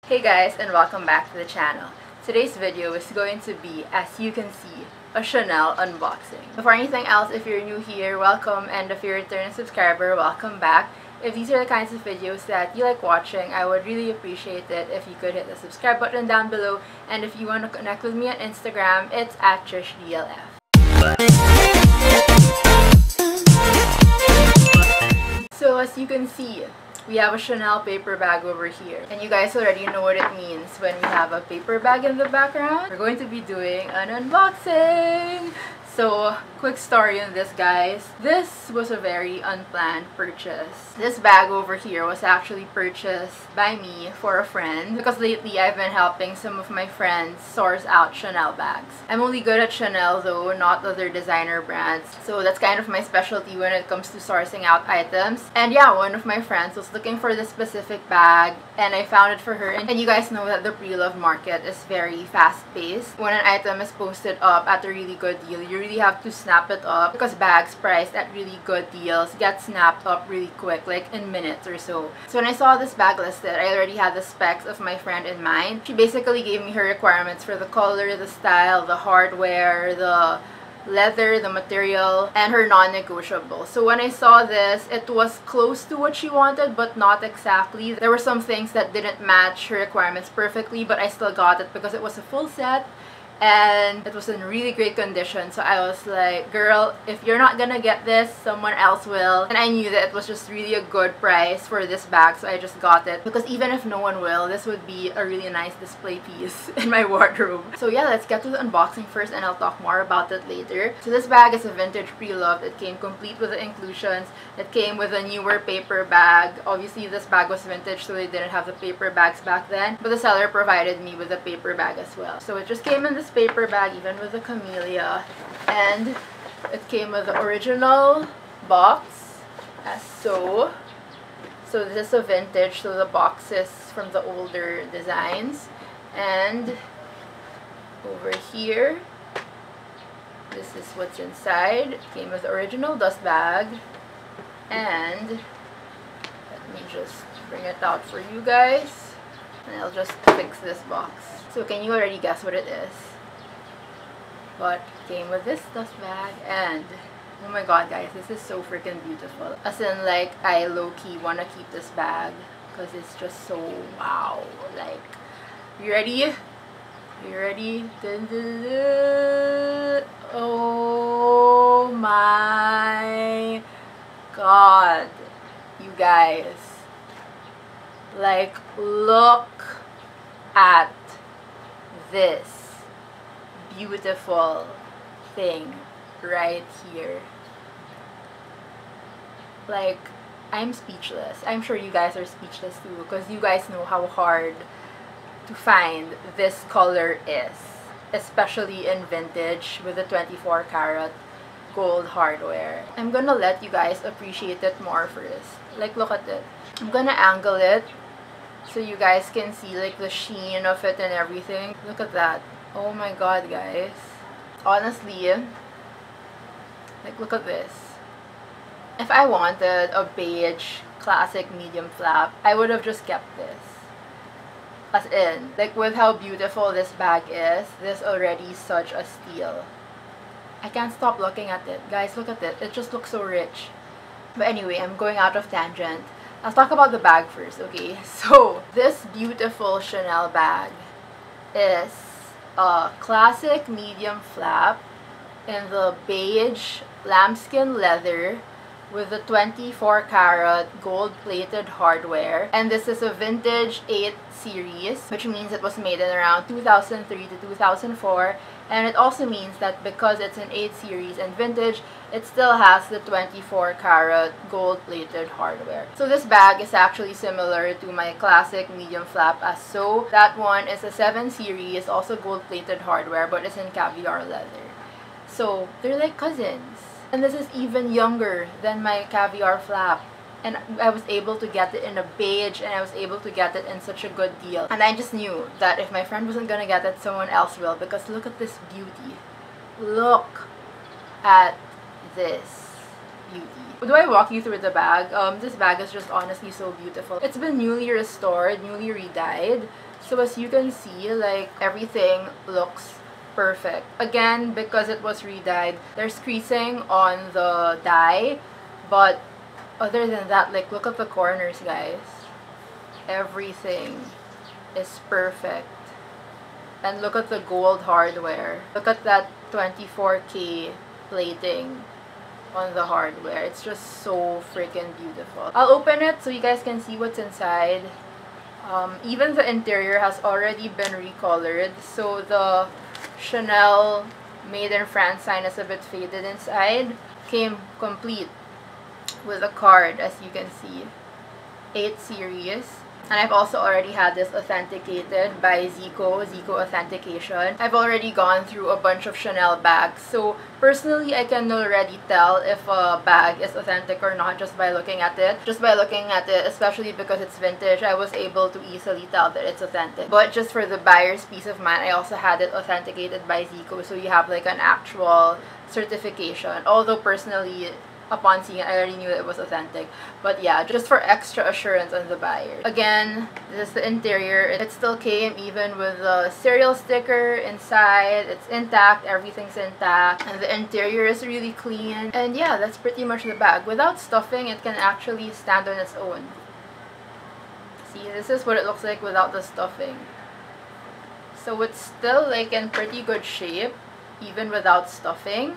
Hey guys, and welcome back to the channel. Today's video is going to be, as you can see, a Chanel unboxing. Before anything else, if you're new here, welcome, and if you're a returning subscriber, welcome back. If these are the kinds of videos that you like watching, I would really appreciate it if you could hit the subscribe button down below, and if you want to connect with me on Instagram, it's @TrishDLF. So as you can see, we have a Chanel paper bag over here. And you guys already know what it means when we have a paper bag in the background. We're going to be doing an unboxing! So, quick story on this, guys. This was a very unplanned purchase. This bag over here was actually purchased by me for a friend because lately I've been helping some of my friends source out Chanel bags. I'm only good at Chanel though, not other designer brands. So that's kind of my specialty when it comes to sourcing out items. And yeah, one of my friends was looking for this specific bag and I found it for her. And you guys know that the pre-love market is very fast-paced. When an item is posted up at a really good deal, you really have to snap it up because bags priced at really good deals get snapped up really quick, like in minutes or so. So when I saw this bag listed, I already had the specs of my friend in mind. She basically gave me her requirements for the color, the style, the hardware, the leather, the material, and her non-negotiable. So when I saw this, it was close to what she wanted, but not exactly. There were some things that didn't match her requirements perfectly, but I still got it because it was a full set and it was in really great condition. So I was like, girl, if you're not gonna get this, someone else will. And I knew that it was just really a good price for this bag, so I just got it because even if no one will, this would be a really nice display piece in my wardrobe. So yeah, let's get to the unboxing first and I'll talk more about it later. So this bag is a vintage pre-loved. It came complete with the inclusions. It came with a newer paper bag. Obviously this bag was vintage, so they didn't have the paper bags back then, but the seller provided me with a paper bag as well. So it just came in this paper bag, even with the camellia, and it came with the original box as so. So this is a vintage, so the box is from the older designs. And over here, this is what's inside. It came with the original dust bag, and let me just bring it out for you guys, and I'll just fix this box. So can you already guess what it is? But it came with this dust bag, and oh my god guys, this is so freaking beautiful. As in, like, I low-key want to keep this bag because it's just so wow. Like, you ready? You ready? Dun, dun, dun. Oh my god, you guys, like, look at this beautiful thing right here. Like, I'm speechless. I'm sure you guys are speechless too because you guys know how hard to find this color is, especially in vintage with the 24 karat gold hardware. I'm gonna let you guys appreciate it more first. Like, look at it. I'm gonna angle it so you guys can see like the sheen of it and everything. Look at that. Oh my god guys, honestly, like, look at this. If I wanted a beige classic medium flap, I would have just kept this. As in, like, with how beautiful this bag is, this already such a steal. I can't stop looking at it. Guys, look at it. It just looks so rich. But anyway, I'm going out of tangent. I'll talk about the bag first, okay? So, this beautiful Chanel bag is a classic medium flap in the beige lambskin leather with the 24 karat gold plated hardware, and this is a vintage 8 series, which means it was made in around 2003 to 2004, and it also means that because it's an 8 series and vintage, it still has the 24 karat gold plated hardware. So this bag is actually similar to my classic medium flap as so. That one is a 7 series, also gold plated hardware, but it's in caviar leather. So they're like cousins. And this is even younger than my caviar flap. And I was able to get it in a beige, and I was able to get it in such a good deal. And I just knew that if my friend wasn't gonna get it, someone else will, because look at this beauty. Look at this beauty. Do I walk you through the bag? This bag is just honestly so beautiful. It's been newly restored, newly re-dyed. So as you can see, like, everything looks perfect. Again, because it was re-dyed, there's creasing on the dye, but other than that, like, look at the corners, guys. Everything is perfect. And look at the gold hardware. Look at that 24K plating on the hardware. It's just so freaking beautiful. I'll open it so you guys can see what's inside. Even the interior has already been recolored, so the Chanel Made in France sign is a bit faded inside. Came complete with a card, as you can see. 8 series. And I've also already had this authenticated by Zico Authentication. I've already gone through a bunch of Chanel bags. So personally, I can already tell if a bag is authentic or not just by looking at it. Just by looking at it, especially because it's vintage, I was able to easily tell that it's authentic. But just for the buyer's peace of mind, I also had it authenticated by Zico. So you have like an actual certification. Although personally, upon seeing it, I already knew that it was authentic. But yeah, just for extra assurance on the buyer. Again, this is the interior. It still came even with the serial sticker inside. It's intact, everything's intact. And the interior is really clean. And yeah, that's pretty much the bag. Without stuffing, it can actually stand on its own. See, this is what it looks like without the stuffing. So it's still like in pretty good shape, even without stuffing.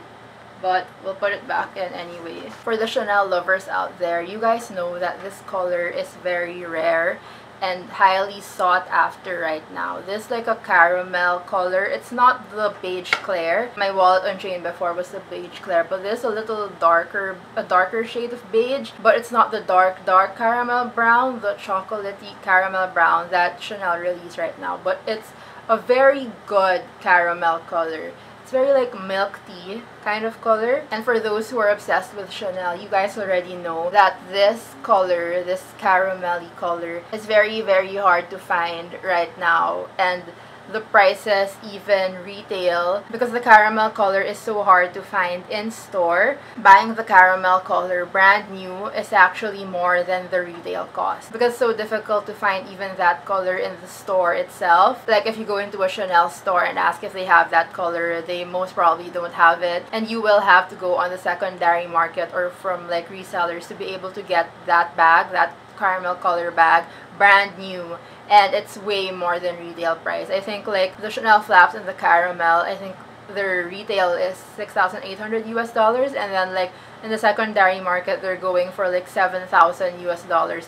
But we'll put it back in anyway. For the Chanel lovers out there, you guys know that this color is very rare and highly sought after right now. This is like a caramel color. It's not the beige clair. My wallet on chain before was the beige clair, but this is a little darker, a darker shade of beige. But it's not the dark caramel brown, the chocolatey caramel brown that Chanel released right now. But it's a very good caramel color. It's very like milk tea kind of color. And for those who are obsessed with Chanel, you guys already know that this color, this caramelly color, is very, very hard to find right now. And the prices even retail, because the caramel color is so hard to find in store. Buying the caramel color brand new is actually more than the retail cost, because it's so difficult to find even that color in the store itself. Like if you go into a Chanel store and ask if they have that color, they most probably don't have it, and you will have to go on the secondary market or from like resellers to be able to get that bag, that caramel color bag, brand new. And it's way more than retail price. I think like the Chanel flaps and the caramel, I think their retail is $6,800 US, and then like in the secondary market they're going for like $7,000 US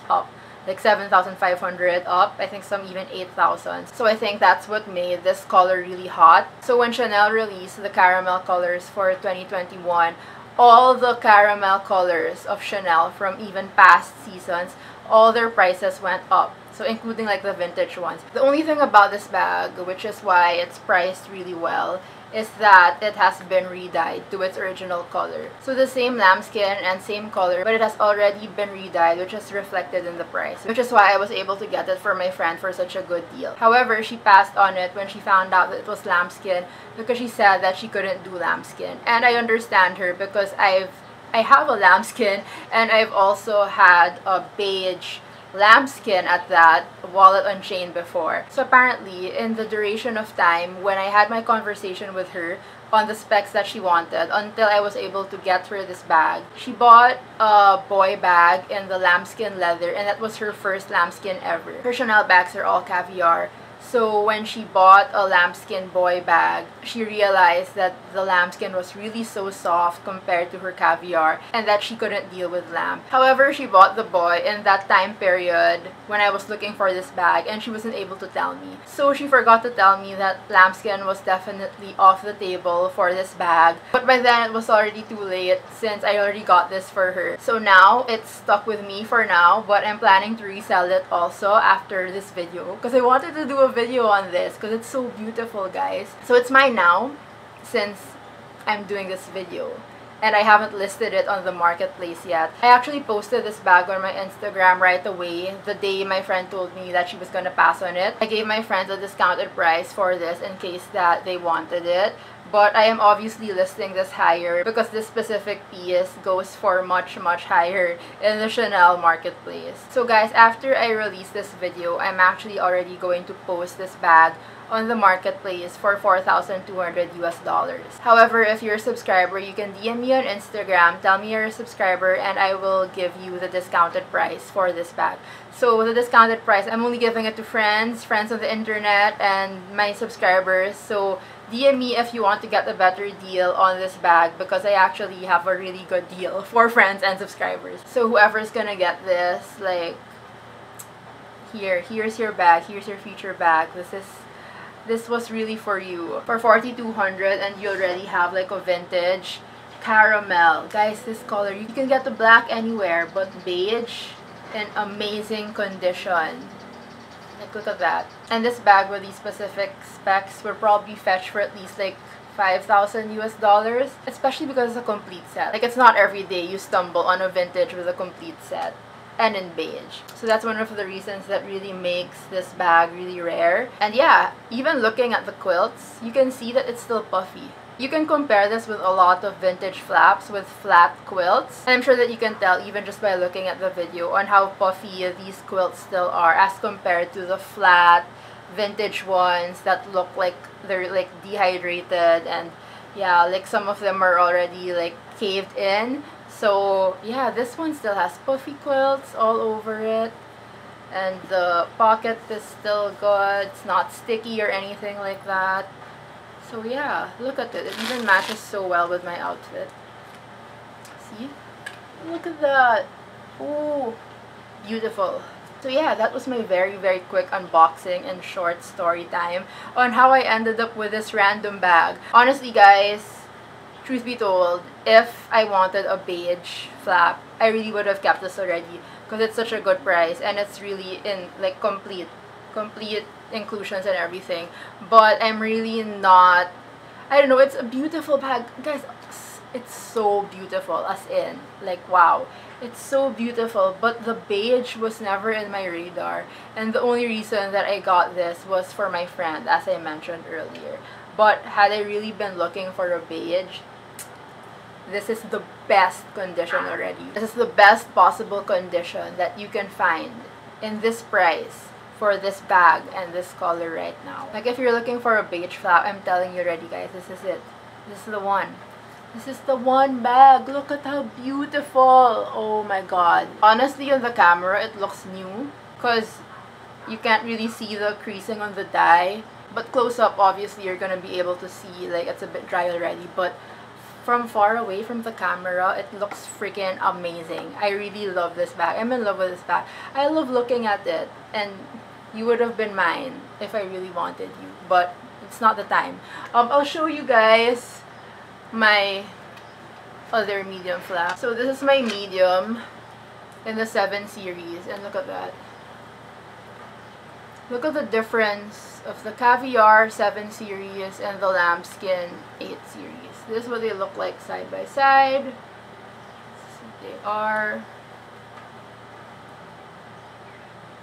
up, like 7,500 up. I think some even 8,000. So I think that's what made this color really hot. So when Chanel released the caramel colors for 2021, all the caramel colors of Chanel from even past seasons, all their prices went up. So including like the vintage ones. The only thing about this bag, which is why it's priced really well, is that it has been re-dyed to its original color. So the same lambskin and same color, but it has already been re-dyed, which is reflected in the price. Which is why I was able to get it for my friend for such a good deal. However, she passed on it when she found out that it was lambskin, because she said that she couldn't do lambskin. And I understand her, because I have a lambskin, and I've also had a beige lambskin at that, wallet on chain before. So apparently, in the duration of time when I had my conversation with her on the specs that she wanted, until I was able to get her this bag, she bought a boy bag in the lambskin leather, and that was her first lambskin ever. Her Chanel bags are all caviar. So when she bought a lambskin boy bag, she realized that the lambskin was really so soft compared to her caviar, and that she couldn't deal with lamb. However, she bought the boy in that time period when I was looking for this bag, and she wasn't able to tell me. So she forgot to tell me that lambskin was definitely off the table for this bag. But by then it was already too late, since I already got this for her. So now it's stuck with me for now, but I'm planning to resell it also after this video, because I wanted to do a video on this because it's so beautiful, guys. So it's mine now since I'm doing this video, and I haven't listed it on the marketplace yet. I actually posted this bag on my Instagram right away the day my friend told me that she was gonna pass on it. I gave my friends a discounted price for this in case that they wanted it, but I am obviously listing this higher because this specific piece goes for much higher in the Chanel marketplace. So guys, after I release this video, I'm actually already going to post this bag on the marketplace for $4,200 US. However, if you're a subscriber, you can DM me on Instagram, tell me you're a subscriber, and I will give you the discounted price for this bag. So the discounted price, I'm only giving it to friends on the internet, and my subscribers. So DM me if you want to get a better deal on this bag, because I actually have a really good deal for friends and subscribers. So whoever's gonna get this, like, here's your bag, here's your future bag. This was really for you. For $4,200, and you already have like a vintage caramel. Guys, this color, you can get the black anywhere, but beige in amazing condition. Like, look at that. And this bag with these specific specs will probably fetch for at least like $5,000 US, especially because it's a complete set. Like, it's not every day you stumble on a vintage with a complete set and in beige. So that's one of the reasons that really makes this bag really rare. And yeah, even looking at the quilts, you can see that it's still puffy. You can compare this with a lot of vintage flaps with flat quilts. And I'm sure that you can tell even just by looking at the video on how puffy these quilts still are as compared to the flat vintage ones that look like they're like dehydrated, and yeah, like some of them are already like caved in. So yeah, this one still has puffy quilts all over it, and the pocket is still good. It's not sticky or anything like that. So yeah, look at it. It even matches so well with my outfit. See? Look at that. Ooh, beautiful. So yeah, that was my very quick unboxing and short story time on how I ended up with this random bag. Honestly guys, truth be told, if I wanted a beige flap, I really would have kept this already, because it's such a good price and it's really in like complete inclusions and everything. But I'm really not, I don't know, it's a beautiful bag. Guys, it's so beautiful, as in, like, wow. It's so beautiful, but the beige was never in my radar. And the only reason that I got this was for my friend, as I mentioned earlier. But had I really been looking for a beige, this is the best condition already. This is the best possible condition that you can find in this price for this bag and this color right now. Like, if you're looking for a beige flap, I'm telling you already guys, this is it. This is the one. This is the one bag. Look at how beautiful. Oh my god. Honestly, on the camera, it looks new because you can't really see the creasing on the dye. But close up, obviously, you're gonna be able to see, like, it's a bit dry already. But from far away from the camera, it looks freaking amazing. I really love this bag. I'm in love with this bag. I love looking at it. And you would have been mine if I really wanted you. But it's not the time. I'll show you guys my other medium flap. So this is my medium in the 7 series, and look at that. Look at the difference of the Caviar 7 series and the Lambskin 8 series. This is what they look like side by side. This is what they are.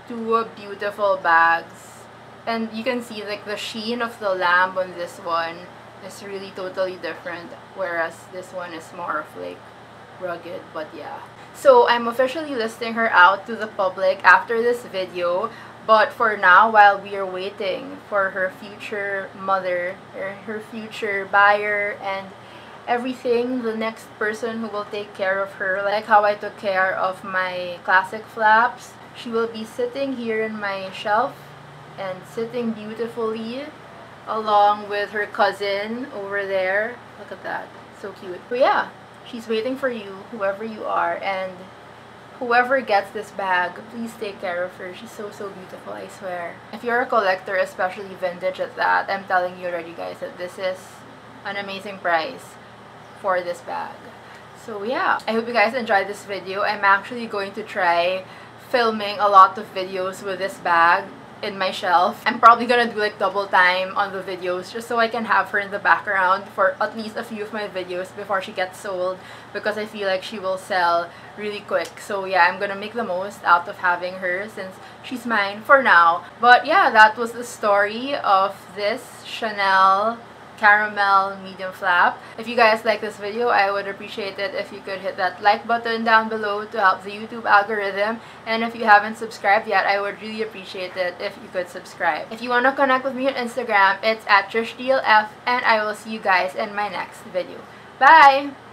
Two beautiful bags. And you can see like the sheen of the lamb on this one is really totally different, whereas this one is more of like rugged. But yeah, so I'm officially listing her out to the public after this video. But for now, while we are waiting for her future mother, or her future buyer and everything, the next person who will take care of her, like how I took care of my classic flaps, she will be sitting here in my shelf and sitting beautifully along with her cousin over there. Look at that. So cute. But yeah, she's waiting for you, whoever you are, and whoever gets this bag, please take care of her. She's so beautiful, I swear. If you're a collector, especially vintage at that, I'm telling you already guys that this is an amazing price for this bag. So yeah, I hope you guys enjoyed this video. I'm actually going to try filming a lot of videos with this bag in my shelf. I'm probably gonna do like double time on the videos just so I can have her in the background for at least a few of my videos before she gets sold, because I feel like she will sell really quick. So yeah, I'm gonna make the most out of having her since she's mine for now. But yeah, that was the story of this Chanel caramel medium flap. If you guys like this video, I would appreciate it if you could hit that like button down below to help the YouTube algorithm. And if you haven't subscribed yet, I would really appreciate it if you could subscribe. If you want to connect with me on Instagram, it's @TrishDLF, and I will see you guys in my next video. Bye!